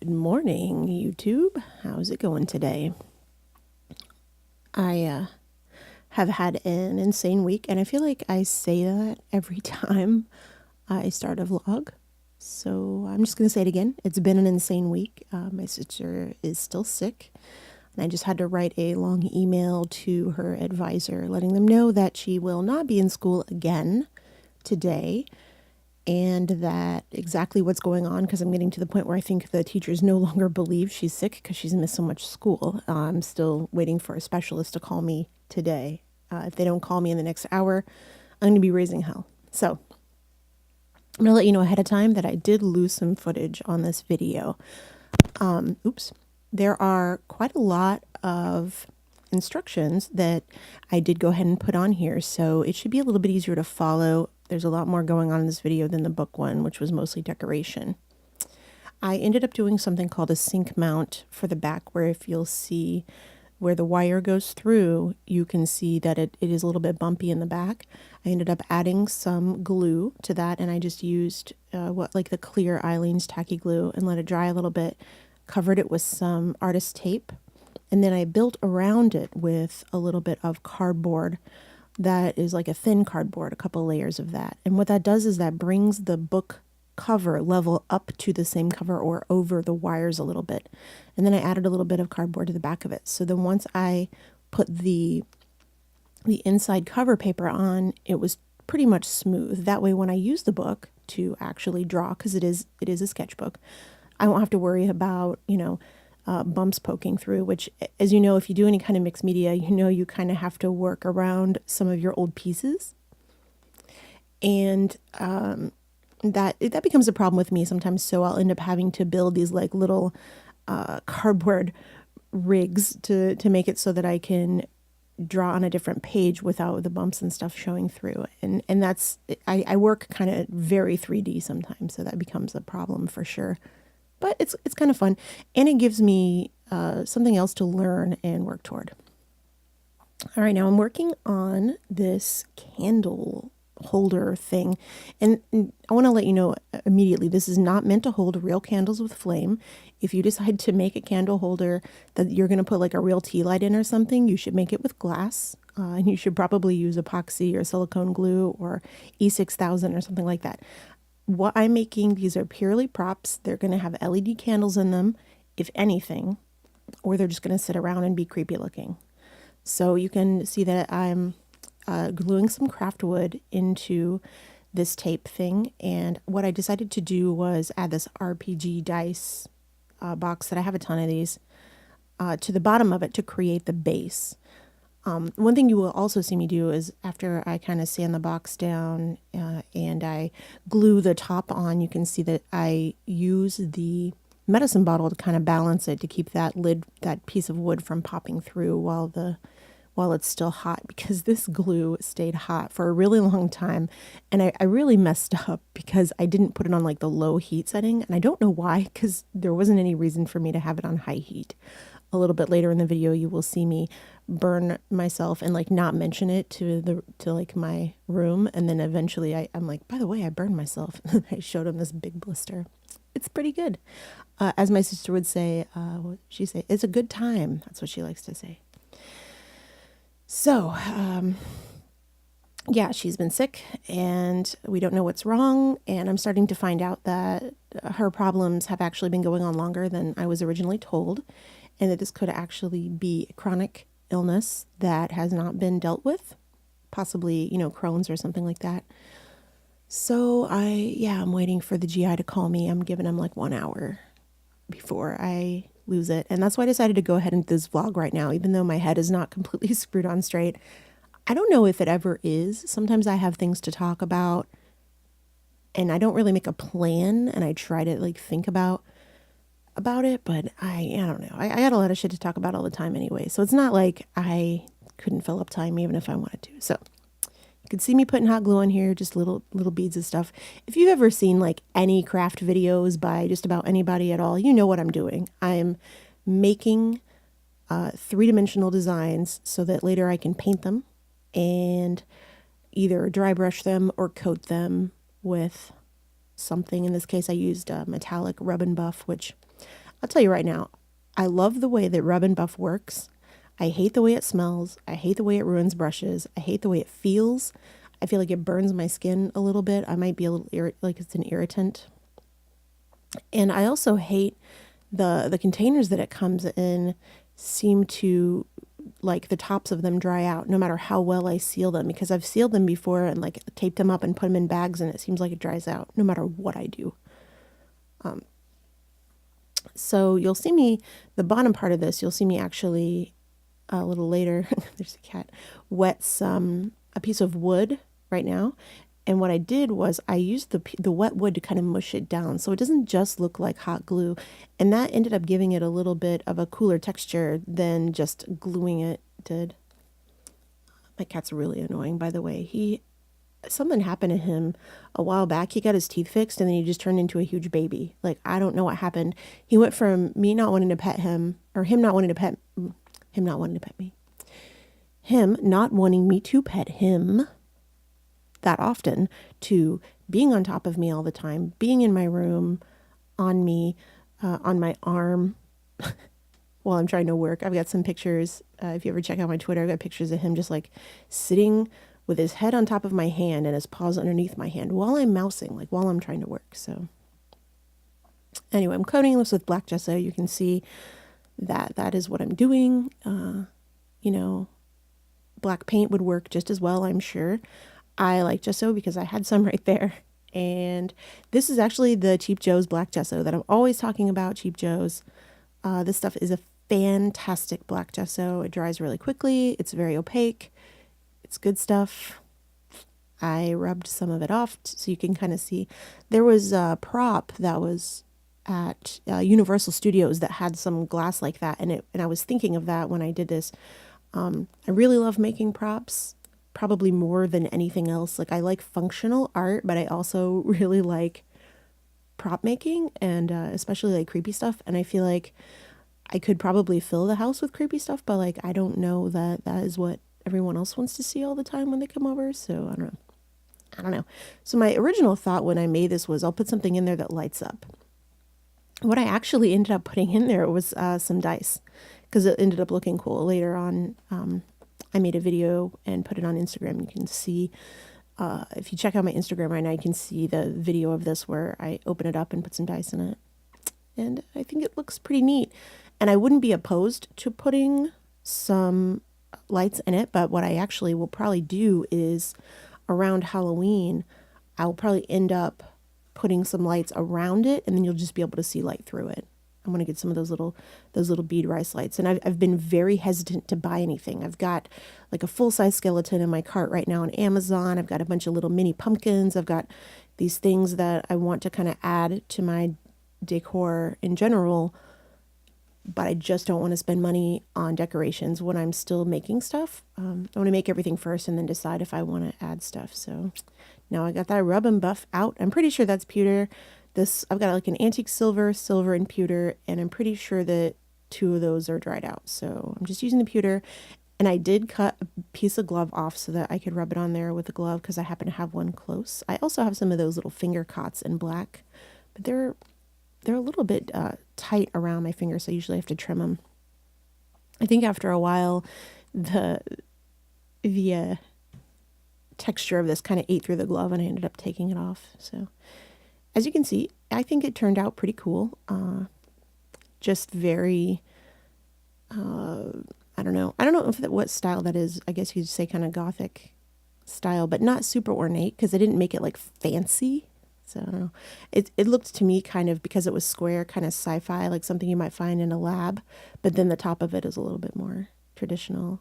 Good morning, YouTube. How's it going today? I have had an insane week, and I feel like I say that every time I start a vlog. So I'm just going to say it again. It's been an insane week. My sister is still sick, and I just had to write a long email to her advisor letting them know that she will not be in school again today, and that exactly what's going on, because I'm getting to the point where I think the teachers no longer believe she's sick because she's missed so much school. I'm still waiting for a specialist to call me today. If they don't call me in the next hour, I'm going to be raising hell. So I'm going to let you know ahead of time that I did lose some footage on this video. Oops. There are quite a lot of instructions that I did go ahead and put on here, so it should be a little bit easier to follow. There's a lot more going on in this video than the book one, which was mostly decoration. I ended up doing something called a sink mount for the back, where if you'll see where the wire goes through, you can see that it is a little bit bumpy in the back. I ended up adding some glue to that, and I just used like the clear Eileen's tacky glue and let it dry a little bit, covered it with some artist tape, and then I built around it with a little bit of cardboard that is like a thin cardboard, a couple layers of that. And what that does is that brings the book cover level up to the same cover or over the wires a little bit. And then I added a little bit of cardboard to the back of it. So then once I put the inside cover paper on, it was pretty much smooth. That way when I use the book to actually draw, because it is a sketchbook, I won't have to worry about, bumps poking through, which, as you know, if you do any kind of mixed media, you kind of have to work around some of your old pieces. And that becomes a problem with me sometimes. So I'll end up having to build these like little cardboard rigs to make it so that I can draw on a different page without the bumps and stuff showing through. And that's, I work kind of very 3D sometimes, so that becomes a problem for sure. But it's kind of fun, and it gives me something else to learn and work toward. All right, now I'm working on this candle holder thing, and I want to let you know immediately, this is not meant to hold real candles with flame. If you decide to make a candle holder that you're going to put like a real tea light in or something, you should make it with glass, and you should probably use epoxy or silicone glue or E6000 or something like that. What I'm making, these are purely props. They're going to have LED candles in them, if anything, or they're just going to sit around and be creepy looking. So you can see that I'm gluing some craft wood into this tape thing. And what I decided to do was add this RPG dice box, that I have a ton of these, to the bottom of it to create the base. One thing you will also see me do is after I kind of sand the box down and I glue the top on, you can see that I use the medicine bottle to kind of balance it, to keep that lid, that piece of wood, from popping through while it's still hot, because this glue stayed hot for a really long time. And I really messed up because I didn't put it on like the low heat setting, and I don't know why, because there wasn't any reason for me to have it on high heat. A little bit later in the video, you will see me burn myself and like not mention it to like my room, and then eventually I'm like, by the way, I burned myself. I showed him this big blister. It's pretty good. As my sister would say, she'd say, it's a good time. That's what she likes to say. So, yeah, she's been sick and we don't know what's wrong. And I'm starting to find out that her problems have actually been going on longer than I was originally told, and that this could actually be a chronic illness that has not been dealt with, possibly, Crohn's or something like that. So I'm waiting for the GI to call me. I'm giving him like 1 hour before I lose it. And that's why I decided to go ahead and do this vlog right now, even though my head is not completely screwed on straight. I don't know if it ever is. Sometimes I have things to talk about and I don't really make a plan, and I try to like think about it, but I don't know. I got a lot of shit to talk about all the time anyway. So it's not like I couldn't fill up time even if I wanted to. So you can see me putting hot glue on here, just little beads of stuff. If you've ever seen like any craft videos by just about anybody at all, you know what I'm doing. I'm making three-dimensional designs so that later I can paint them and either dry brush them or coat them with something. In this case, I used metallic rub and buff, which I'll tell you right now, I love the way that Rub and Buff works. I hate the way it smells. I hate the way it ruins brushes. I hate the way it feels. I feel like it burns my skin a little bit. I might be a little like it's an irritant. And I also hate the containers that it comes in seem to, like, the tops of them dry out no matter how well I seal them, because I've sealed them before and like taped them up and put them in bags and it seems like it dries out no matter what I do. So you'll see me, the bottom part of this, you'll see me actually a little later, there's a cat, wet a piece of wood right now. And what I did was I used the wet wood to kind of mush it down so it doesn't just look like hot glue. And that ended up giving it a little bit of a cooler texture than just gluing it did. My cat's really annoying, by the way. Something happened to him a while back. He got his teeth fixed and then he just turned into a huge baby. Like, I don't know what happened. He went from me not wanting to pet him, or him not wanting to pet me, him not wanting me to pet him that often, to being on top of me all the time, being in my room, on me, on my arm while I'm trying to work. I've got some pictures. If you ever check out my Twitter, I've got pictures of him just like sitting with his head on top of my hand and his paws underneath my hand while I'm mousing, like while I'm trying to work. So anyway, I'm coating this with black gesso. You can see that is what I'm doing. Black paint would work just as well, I'm sure. I like gesso because I had some right there. And this is actually the Cheap Joe's black gesso that I'm always talking about, Cheap Joe's. This stuff is a fantastic black gesso. It dries really quickly. It's very opaque. It's good stuff. I rubbed some of it off so you can kind of see. There was a prop that was at Universal Studios that had some glass like that, and I was thinking of that when I did this. I really love making props, probably more than anything else. Like, I like functional art, but I also really like prop making, and especially like creepy stuff. And I feel like I could probably fill the house with creepy stuff, but like I don't know that is what everyone else wants to see all the time when they come over. So I don't know. So my original thought when I made this was I'll put something in there that lights up. What I actually ended up putting in there was some dice, because it ended up looking cool. Later on, I made a video and put it on Instagram. You can see, if you check out my Instagram right now, you can see the video of this where I open it up and put some dice in it. And I think it looks pretty neat. And I wouldn't be opposed to putting some lights in it, but what I actually will probably do is around Halloween, I'll probably end up putting some lights around it, and then you'll just be able to see light through it. I'm going to get some of those little bead rice lights. And I've been very hesitant to buy anything. I've got like a full-size skeleton in my cart right now on Amazon. I've got a bunch of little mini pumpkins. I've got these things that I want to kind of add to my decor in general, but I just don't want to spend money on decorations when I'm still making stuff. I want to make everything first and then decide if I want to add stuff. So now I got that Rub and Buff out. I'm pretty sure that's pewter. I've got like an antique silver and pewter, and I'm pretty sure that 2 of those are dried out. So I'm just using the pewter, and I did cut a piece of glove off so that I could rub it on there with a glove because I happen to have one close. I also have some of those little finger cots in black, but they're a little bit tight around my fingers, so I usually have to trim them. I think after a while, the texture of this kind of ate through the glove, and I ended up taking it off. So as you can see, I think it turned out pretty cool. Just very, I don't know what style that is. I guess you'd say kind of gothic style, but not super ornate because I didn't make it like fancy. So I don't know. It looked to me kind of, because it was square, kind of sci-fi, like something you might find in a lab, but then the top of it is a little bit more traditional.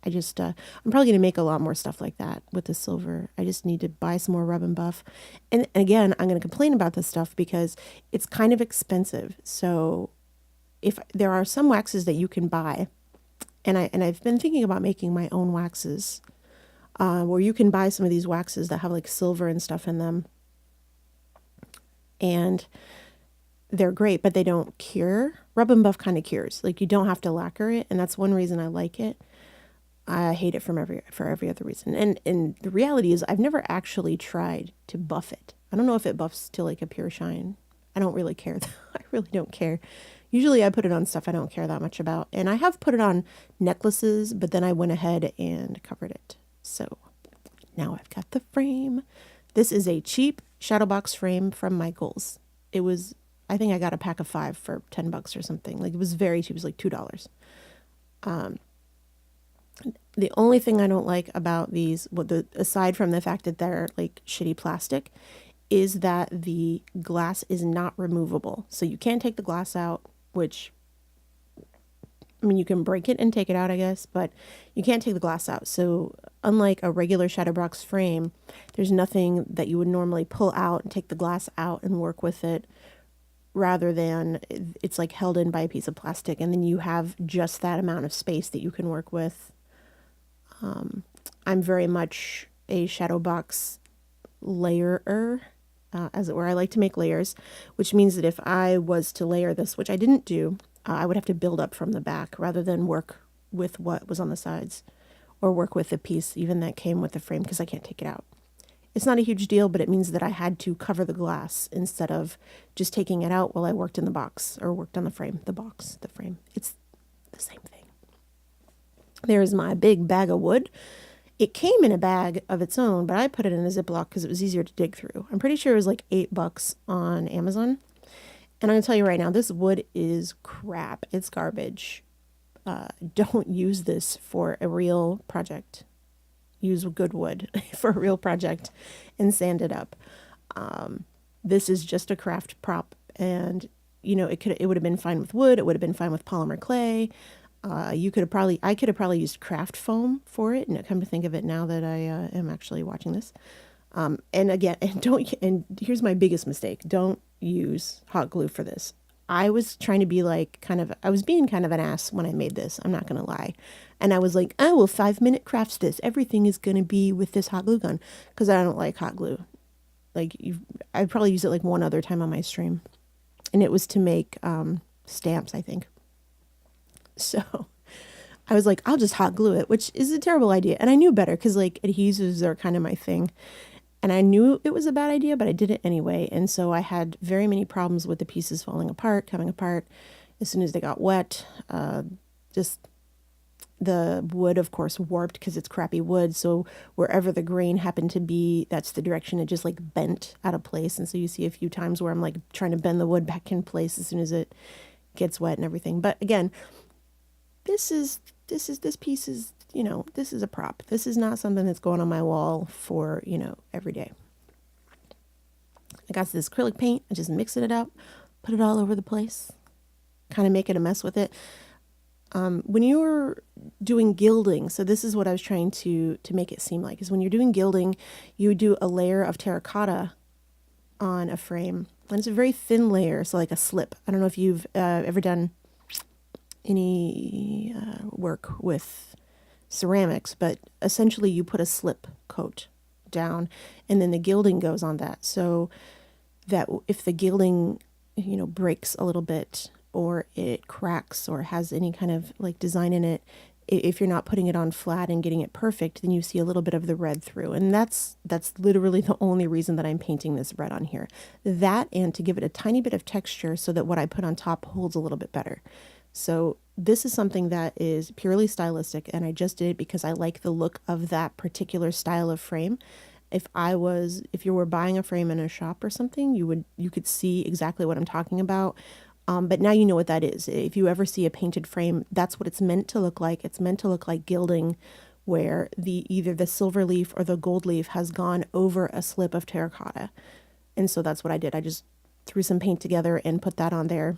I'm probably going to make a lot more stuff like that with the silver. I just need to buy some more Rub and Buff. And again, I'm going to complain about this stuff because it's kind of expensive. So if there are some waxes that you can buy, and I've been thinking about making my own waxes, where you can buy some of these waxes that have like silver and stuff in them. And they're great, but they don't cure. Rub and Buff kind of cures. Like, you don't have to lacquer it, and that's one reason I like it. I hate it for every other reason. And the reality is I've never actually tried to buff it. I don't know if it buffs to like a pure shine. I don't really care though. I really don't care. Usually I put it on stuff I don't care that much about. And I have put it on necklaces, but then I went ahead and covered it. So now I've got the frame. This is a cheap shadow box frame from Michaels. It was, I think I got a pack of 5 for $10 or something. Like, it was very cheap. It was like $2. The only thing I don't like about these, aside from the fact that they're like shitty plastic, is that the glass is not removable. So you can't take the glass out, which, I mean, you can break it and take it out, I guess, but you can't take the glass out. So unlike a regular shadow box frame, there's nothing that you would normally pull out and take the glass out and work with it, rather than it's like held in by a piece of plastic, and then you have just that amount of space that you can work with. I'm very much a shadow box layerer, as it were. I like to make layers, which means that if I was to layer this, which I didn't do, I would have to build up from the back rather than work with what was on the sides, or work with the piece even that came with the frame, because I can't take it out. It's not a huge deal, but it means that I had to cover the glass instead of just taking it out while I worked in the box or worked on the frame. The box, the frame. It's the same thing. There's my big bag of wood. It came in a bag of its own, but I put it in a Ziploc because it was easier to dig through. I'm pretty sure it was like $8 on Amazon. And I'm going to tell you right now, this wood is crap. It's garbage. Don't use this for a real project. Use good wood for a real project and sand it up. This is just a craft prop, and you know, it would have been fine with wood. It would have been fine with polymer clay. I could have probably used craft foam for it. And come to think of it, now that I am actually watching this, and again, and here's my biggest mistake: don't use hot glue for this. I was trying to be like I was being kind of an ass when I made this. I'm not gonna lie, and I was like, oh well, 5-minute crafts this. Everything is gonna be with this hot glue gun, because I don't like hot glue. Like, I probably used it like one other time on my stream, and it was to make stamps, I think. So I was like, I'll just hot glue it, which is a terrible idea. And I knew better, because like adhesives are kind of my thing. And I knew it was a bad idea, but I did it anyway. And so I had very many problems with the pieces falling apart, coming apart as soon as they got wet. Just the wood, of course, warped because it's crappy wood. So wherever the grain happened to be, that's the direction it just like bent out of place. And so you see a few times where I'm like trying to bend the wood back in place as soon as it gets wet and everything. But again, this piece is, you know, this is a prop. This is not something that's going on my wall for, you know, every day. I got this acrylic paint. I just mixing it up, put it all over the place, kind of making a mess with it. When you're doing gilding, so this is what I was trying to make it seem like, is when you're doing gilding, you do a layer of terracotta on a frame. And it's a very thin layer, so like a slip. I don't know if you've ever done any work with ceramics, but essentially you put a slip coat down, and then the gilding goes on that, so that if the gilding, you know, breaks a little bit, or it cracks, or has any kind of like design in it, if you're not putting it on flat and getting it perfect, then you see a little bit of the red through. And that's literally the only reason that I'm painting this red on here. That, and to give it a tiny bit of texture so that what I put on top holds a little bit better. So this is something that is purely stylistic, and I just did it because I like the look of that particular style of frame. If you were buying a frame in a shop or something, you could see exactly what I'm talking about. But now you know what that is. If you ever see a painted frame, that's what it's meant to look like. It's meant to look like gilding, where either the silver leaf or the gold leaf has gone over a slip of terracotta. And so that's what I did. I just threw some paint together and put that on there.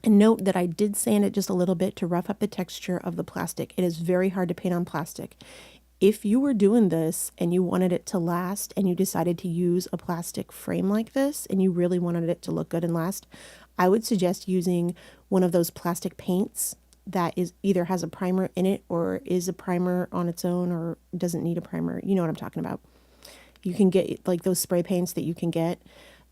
And note that I did sand it just a little bit to rough up the texture of the plastic. It is very hard to paint on plastic. If you were doing this and you wanted it to last, and you decided to use a plastic frame like this, and you really wanted it to look good and last, I would suggest using one of those plastic paints that is either has a primer in it, or is a primer on its own, or doesn't need a primer. You know what I'm talking about. You can get like those spray paints that you can get,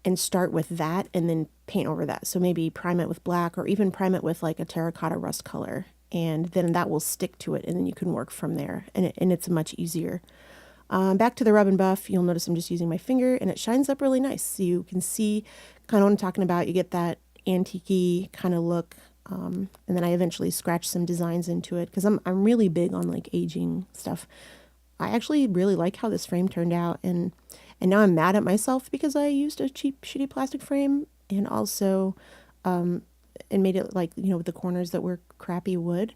and start with that and then paint over that. So maybe prime it with black, or even prime it with like a terracotta rust color, and then that will stick to it, and then you can work from there, and it's much easier. Back to the rub and buff, you'll notice I'm just using my finger, and it shines up really nice. So you can see kind of what I'm talking about. You get that antique kind of look. And then I eventually scratched some designs into it because I'm really big on like aging stuff. I actually really like how this frame turned out, and now I'm mad at myself because I used a cheap, shitty plastic frame, and also and made it like, with the corners that were crappy wood,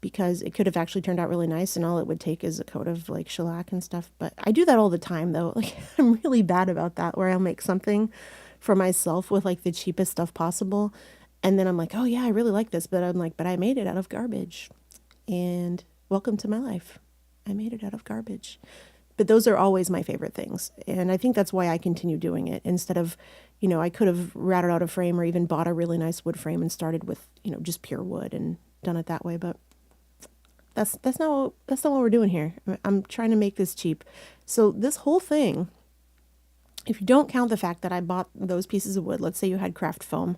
because it could have actually turned out really nice, and all it would take is a coat of like shellac and stuff. But I do that all the time though. Like I'm really bad about that, where I'll make something for myself with like the cheapest stuff possible, and then I'm like, oh yeah, I really like this, but I'm like, but I made it out of garbage. And welcome to my life. I made it out of garbage. But those are always my favorite things. And I think that's why I continue doing it instead of, I could have routed out a frame or even bought a really nice wood frame and started with, just pure wood and done it that way. But that's not what we're doing here. I'm trying to make this cheap. So this whole thing, if you don't count the fact that I bought those pieces of wood, let's say you had craft foam,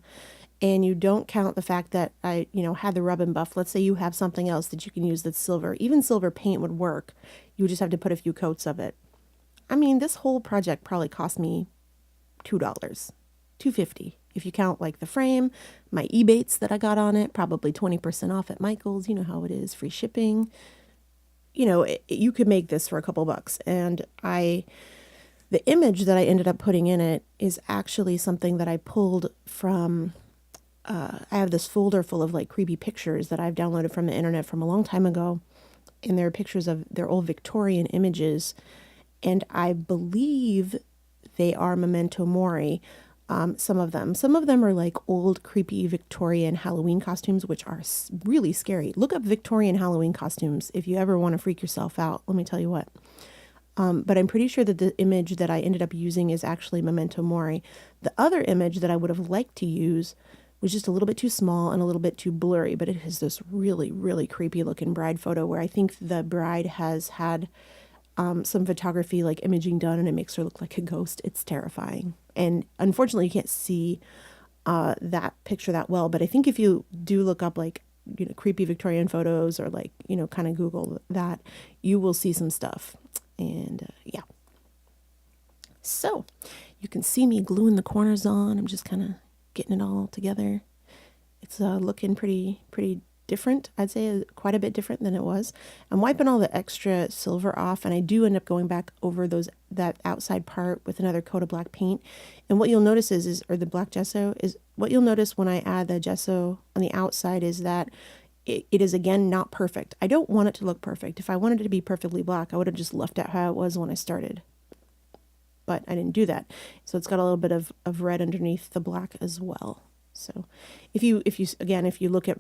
and you don't count the fact that I, had the rub and buff. Let's say you have something else that you can use that's silver. Even silver paint would work. You would just have to put a few coats of it. I mean, this whole project probably cost me $2, $2.50. If you count like the frame, my Ebates that I got on it, probably 20% off at Michael's. You know how it is, free shipping. You could make this for a couple bucks. And the image that I ended up putting in it is actually something that I pulled from, I have this folder full of like creepy pictures that I've downloaded from the internet from a long time ago. And there are pictures of their old Victorian images. And I believe they are memento mori. Some of them are like old creepy Victorian Halloween costumes, which are really scary. Look up Victorian Halloween costumes if you ever want to freak yourself out. Let me tell you what. But I'm pretty sure that the image that I ended up using is actually memento mori. The other image that I would have liked to use was just a little bit too small and a little bit too blurry, but it has this really, really creepy looking bride photo where I think the bride has had some photography like imaging done, and it makes her look like a ghost. It's terrifying. And unfortunately you can't see that picture that well, but I think if you do look up like, creepy Victorian photos, or like, kind of Google that, you will see some stuff. And yeah. So you can see me gluing the corners on. I'm just kind of getting it all together. It's looking pretty different. I'd say quite a bit different than it was. I'm wiping all the extra silver off, and I do end up going back over that outside part with another coat of black paint. And what you'll notice or the black gesso, is what you'll notice when I add the gesso on the outside is that it is again not perfect. I don't want it to look perfect. If I wanted it to be perfectly black, I would have just left it how it was when I started. But I didn't do that. So it's got a little bit of red underneath the black as well. So if you look at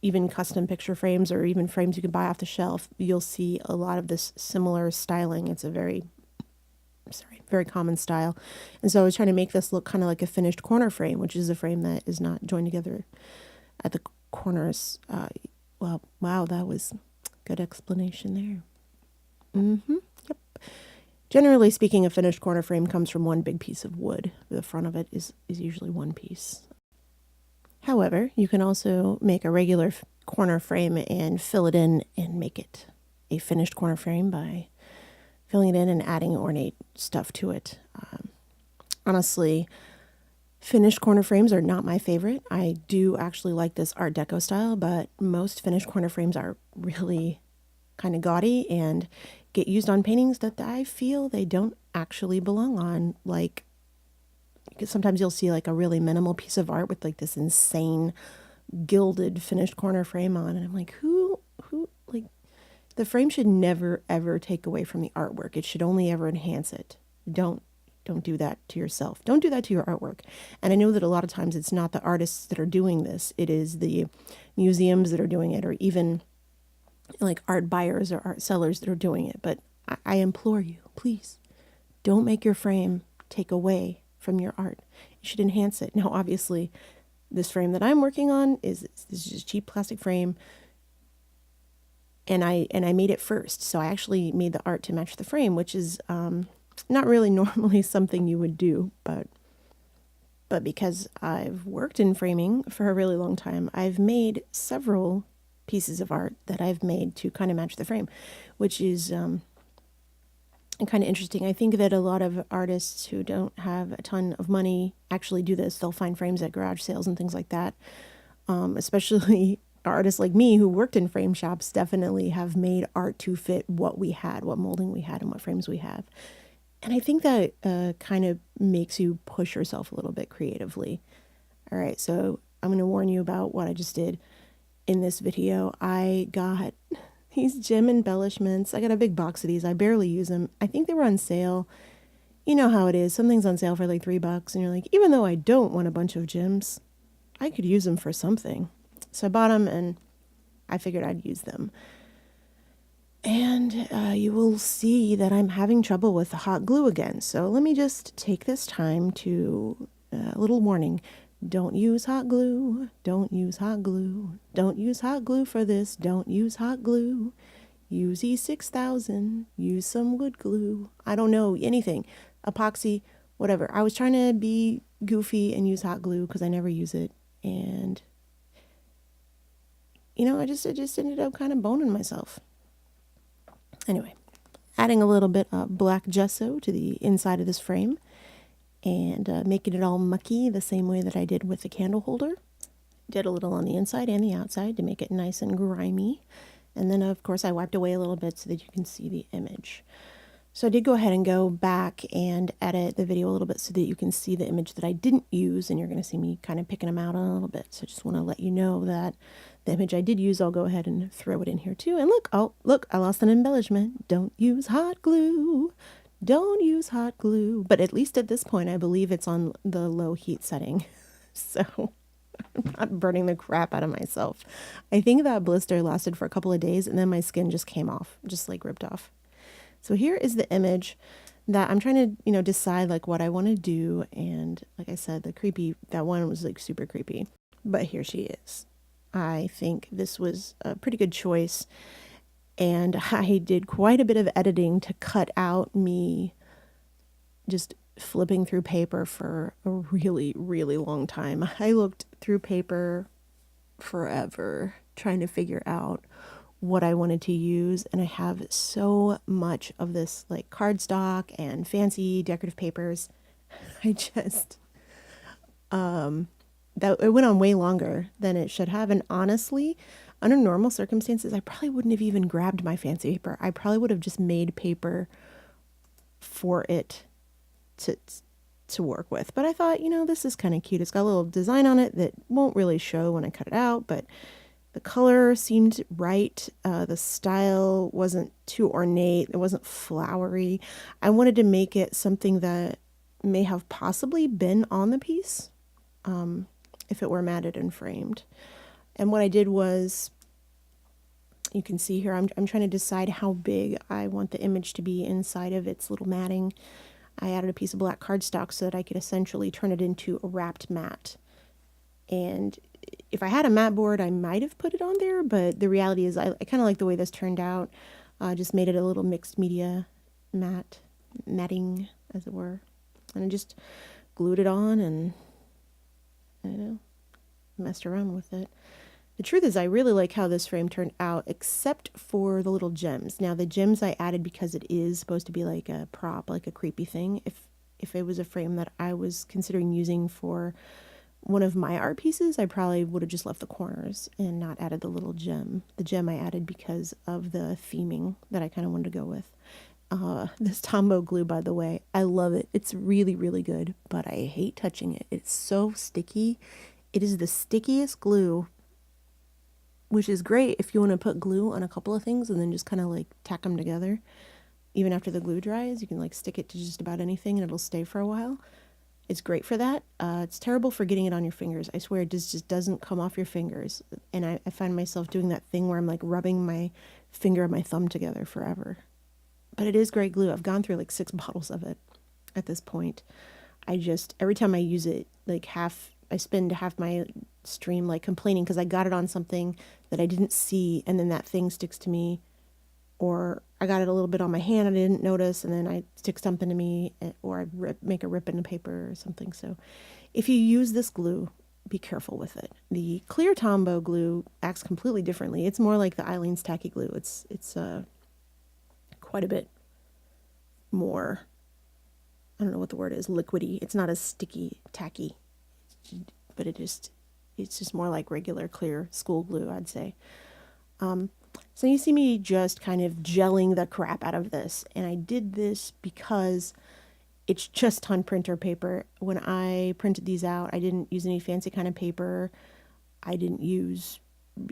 even custom picture frames or even frames you can buy off the shelf, you'll see a lot of this similar styling. It's a very common style. And so I was trying to make this look kind of like a finished corner frame, which is a frame that is not joined together at the corners. Well, wow, that was good explanation there. Yep. Generally speaking, a finished corner frame comes from one big piece of wood. The front of it is usually one piece. However, you can also make a regular corner frame and fill it in and make it a finished corner frame by filling it in and adding ornate stuff to it. Honestly, finished corner frames are not my favorite. I do actually like this Art Deco style, but most finished corner frames are really kind of gaudy and get used on paintings that I feel they don't actually belong on. Like, sometimes you'll see like a really minimal piece of art with like this insane gilded finished corner frame on, and I'm like, who like, the frame should never ever take away from the artwork. It should only ever enhance it. Don't do that to yourself. Don't do that to your artwork. And I know that a lot of times it's not the artists that are doing this. It is the museums that are doing it, or even like art buyers or art sellers that are doing it. But I implore you, please, don't make your frame take away from your art. You should enhance it. Now, obviously, this frame that I'm working on is just cheap plastic frame, and I made it first. So I actually made the art to match the frame, which is not really normally something you would do, but because I've worked in framing for a really long time, I've made several pieces of art that I've made to kind of match the frame, which is and kind of interesting. I think that a lot of artists who don't have a ton of money actually do this. They'll find frames at garage sales and things like that. Especially artists like me who worked in frame shops definitely have made art to fit what we had, what molding we had, and what frames we have. And I think that kind of makes you push yourself a little bit creatively. All right, so I'm going to warn you about what I just did in this video. I got these gem embellishments. I got a big box of these. I barely use them. I think they were on sale. You know how it is. Something's on sale for like $3, and you're like, even though I don't want a bunch of gems, I could use them for something. So I bought them, and I figured I'd use them. And you will see that I'm having trouble with the hot glue again. So let me just take this time to, a little warning. Don't use hot glue. Don't use hot glue. Don't use hot glue for this. Don't use hot glue. Use E6000. Use some wood glue. I don't know anything. Epoxy, whatever. I was trying to be goofy and use hot glue because I never use it. And, I just ended up kind of boning myself. Anyway, adding a little bit of black gesso to the inside of this frame and making it all mucky the same way that I did with the candle holder. Did a little on the inside and the outside to make it nice and grimy. And then, of course, I wiped away a little bit so that you can see the image. So I did go ahead and go back and edit the video a little bit so that you can see the image that I didn't use, and you're going to see me kind of picking them out a little bit. So I just want to let you know that the image I did use, I'll go ahead and throw it in here too. And look, I lost an embellishment. Don't use hot glue. Don't use hot glue. But at least at this point, I believe it's on the low heat setting. So I'm not burning the crap out of myself. I think that blister lasted for a couple of days, and then my skin just came off, just like ripped off. So here is the image that I'm trying to, decide like what I want to do. And like I said, that one was like super creepy. But here she is. I think this was a pretty good choice. And I did quite a bit of editing to cut out me just flipping through paper for a really, really long time. I looked through paper forever trying to figure out what I wanted to use, and I have so much of this like cardstock and fancy decorative papers. I just that it went on way longer than it should have, and honestly, under normal circumstances, I probably wouldn't have even grabbed my fancy paper. I probably would have just made paper for it to work with. But I thought, this is kind of cute. It's got a little design on it that won't really show when I cut it out, but the color seemed right. The style wasn't too ornate. It wasn't flowery. I wanted to make it something that may have possibly been on the piece if it were matted and framed. And what I did was, you can see here, I'm trying to decide how big I want the image to be inside of its little matting. I added a piece of black cardstock so that I could essentially turn it into a wrapped mat. And if I had a mat board, I might have put it on there, but the reality is I kind of like the way this turned out. Just made it a little mixed media matting, as it were. And I just glued it on and, messed around with it. The truth is I really like how this frame turned out, except for the little gems. Now, the gems I added because it is supposed to be like a prop, like a creepy thing. If it was a frame that I was considering using for one of my art pieces, I probably would have just left the corners and not added the little gem. The gem I added because of the theming that I kind of wanted to go with. This Tombow glue, by the way, I love it. It's really, really good, but I hate touching it. It's so sticky. It is the stickiest glue, which is great if you want to put glue on a couple of things and then just kind of like tack them together. Even after the glue dries, you can like stick it to just about anything and it'll stay for a while. It's great for that. It's terrible for getting it on your fingers. I swear it just doesn't come off your fingers. And I find myself doing that thing where I'm like rubbing my finger and my thumb together forever. But it is great glue. I've gone through like 6 bottles of it at this point. Every time I use it, I spend half my stream like complaining because I got it on something that I didn't see, and then that thing sticks to me. Or I got it a little bit on my hand, I didn't notice, and then I stick something to me, or I make a rip in the paper or something. So if you use this glue, be careful with it. The clear Tombow glue acts completely differently. It's more like the Eileen's Tacky glue. It's quite a bit more, I don't know what the word is, liquidy. It's not as sticky, tacky, but it's just more like regular clear school glue, I'd say. So you see me just kind of gelling the crap out of this. And I did this because it's just on printer paper. When I printed these out, I didn't use any fancy kind of paper. I didn't use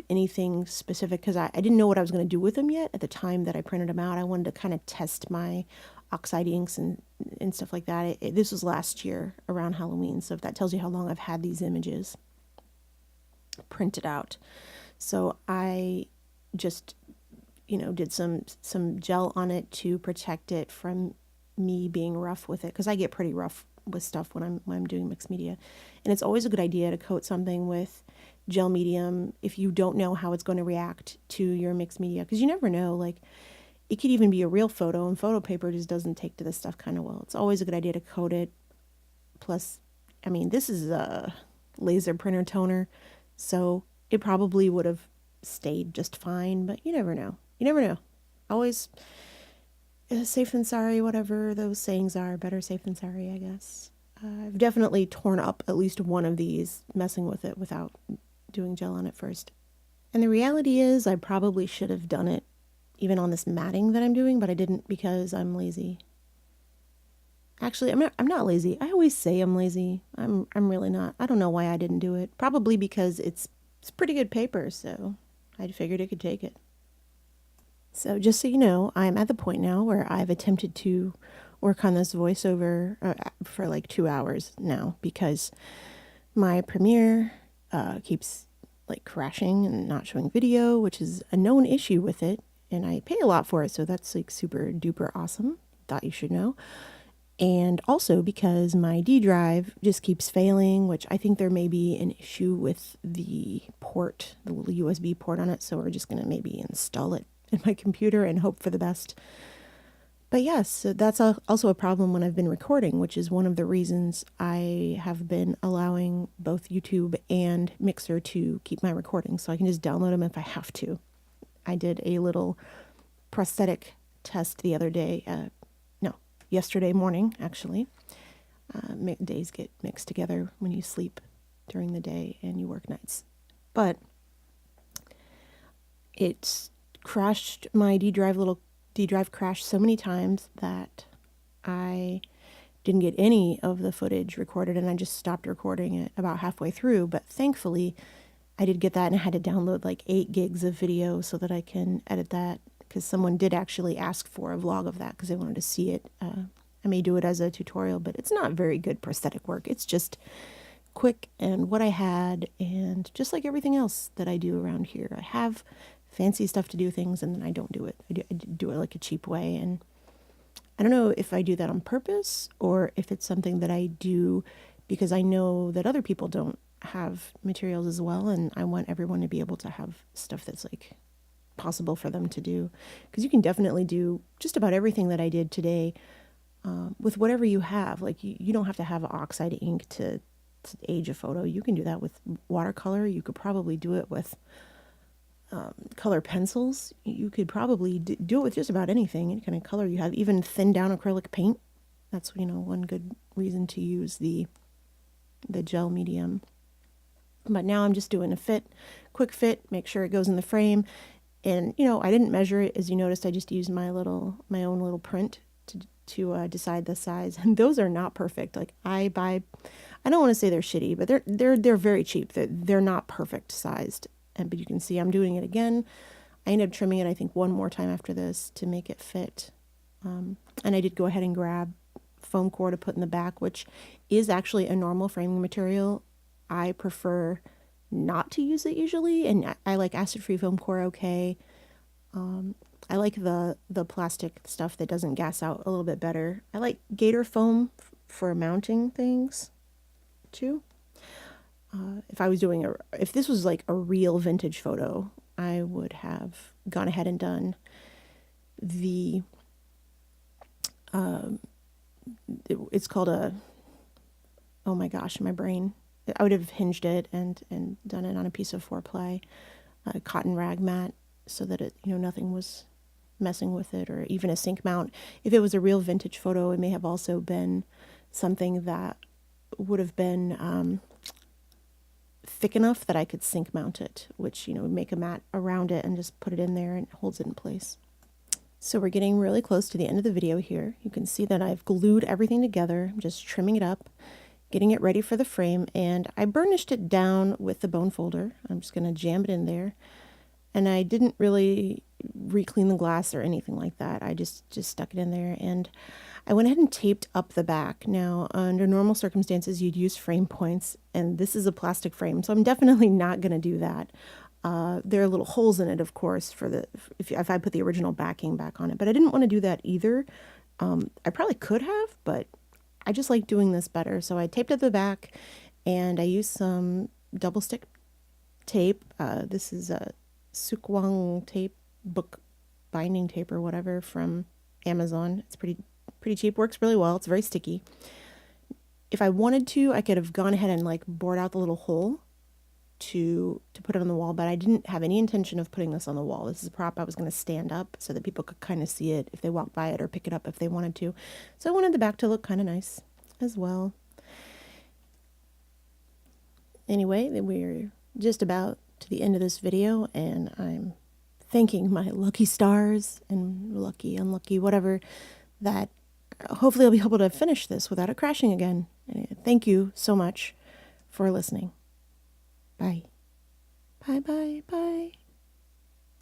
anything specific because I didn't know what I was going to do with them yet at the time that I printed them out. I wanted to kind of test my oxide inks and stuff like that. This was last year around Halloween, so if that tells you how long I've had these images printed out. So I just, did some gel on it to protect it from me being rough with it, because I get pretty rough with stuff when I'm doing mixed media. And it's always a good idea to coat something with gel medium if you don't know how it's going to react to your mixed media, because you never know. Like, it could even be a real photo, and photo paper just doesn't take to this stuff kind of well. It's always a good idea to coat it. Plus, I mean, this is a laser printer toner, so it probably would have stayed just fine, but you never know. You never know. Always safe than sorry, whatever those sayings are. Better safe than sorry, I guess. I've definitely torn up at least one of these messing with it without doing gel on it first. And the reality is I probably should have done it even on this matting that I'm doing, but I didn't because I'm lazy. Actually, I'm not lazy. I always say I'm lazy. I'm really not. I don't know why I didn't do it. Probably because it's pretty good paper, so I figured it could take it. So just so you know, I'm at the point now where I've attempted to work on this voiceover for like 2 hours now, because my Premiere keeps like crashing and not showing video, which is a known issue with it, and I pay a lot for it, so that's like super duper awesome. Thought you should know. And also because my D drive just keeps failing, which I think there may be an issue with the port, the little USB port on it, so we're just going to maybe install it in my computer and hope for the best. But yes, so that's also a problem when I've been recording, which is one of the reasons I have been allowing both YouTube and Mixer to keep my recordings, so I can just download them if I have to. I did a little prosthetic test the other day, yesterday morning, actually. Days get mixed together when you sleep during the day and you work nights. But it's crashed my D drive crashed so many times that I didn't get any of the footage recorded, and I just stopped recording it about halfway through. But thankfully, I did get that, and I had to download like 8 gigs of video so that I can edit that, because someone did actually ask for a vlog of that because they wanted to see it. I may do it as a tutorial, but it's not very good prosthetic work. It's just quick and what I had, and just like everything else that I do around here. I have fancy stuff to do things, and then I don't do it. I do it like a cheap way, and I don't know if I do that on purpose or if it's something that I do because I know that other people don't have materials as well, and I want everyone to be able to have stuff that's like possible for them to do, because you can definitely do just about everything that I did today with whatever you have. Like you don't have to have oxide ink to age a photo. You can do that with watercolor. You could probably do it with color pencils. You could probably do it with just about anything, any kind of color you have, even thin down acrylic paint. That's one good reason to use the gel medium. But now I'm just doing a quick fit, make sure it goes in the frame. And, I didn't measure it. As you noticed, I just used my own little print to decide the size. And those are not perfect. Like I don't want to say they're shitty, but they're very cheap. They're not perfect sized. But you can see I'm doing it again. I ended up trimming it, I think, one more time after this to make it fit. And I did go ahead and grab foam core to put in the back, which is actually a normal framing material. I prefer not to use it usually, and I like acid-free foam core okay. I like the plastic stuff that doesn't gas out a little bit better. I like Gator foam for mounting things too. If this was like a real vintage photo, I would have gone ahead and done it's called oh my gosh, my brain. I would have hinged it and done it on a piece of 4-ply cotton rag mat so that it, nothing was messing with it, or even a sink mount. If it was a real vintage photo, it may have also been something that would have been thick enough that I could sink mount it, which, would make a mat around it and just put it in there and it holds it in place. So we're getting really close to the end of the video here. You can see that I've glued everything together. I'm just trimming it up, getting it ready for the frame, and I burnished it down with the bone folder. I'm just going to jam it in there. And I didn't really re-clean the glass or anything like that. I just stuck it in there, and I went ahead and taped up the back. Now, under normal circumstances, you'd use frame points, and this is a plastic frame, so I'm definitely not going to do that. There are little holes in it, of course, if I put the original backing back on it, but I didn't want to do that either. I probably could have, but I just like doing this better. So I taped up the back, and I used some double stick tape. This is a Sukwang tape, book binding tape or whatever, from Amazon. It's pretty cheap, works really well. It's very sticky. If I wanted to, I could have gone ahead and bored out the little hole to put it on the wall, but I didn't have any intention of putting this on the wall. This is a prop I was going to stand up so that people could kind of see it if they walked by it, or pick it up if they wanted to. So I wanted the back to look kind of nice as well. Anyway, we're just about to the end of this video, and I'm thanking my lucky stars and lucky, unlucky, whatever, that hopefully I'll be able to finish this without it crashing again. Thank you so much for listening. Bye. Bye, bye, bye.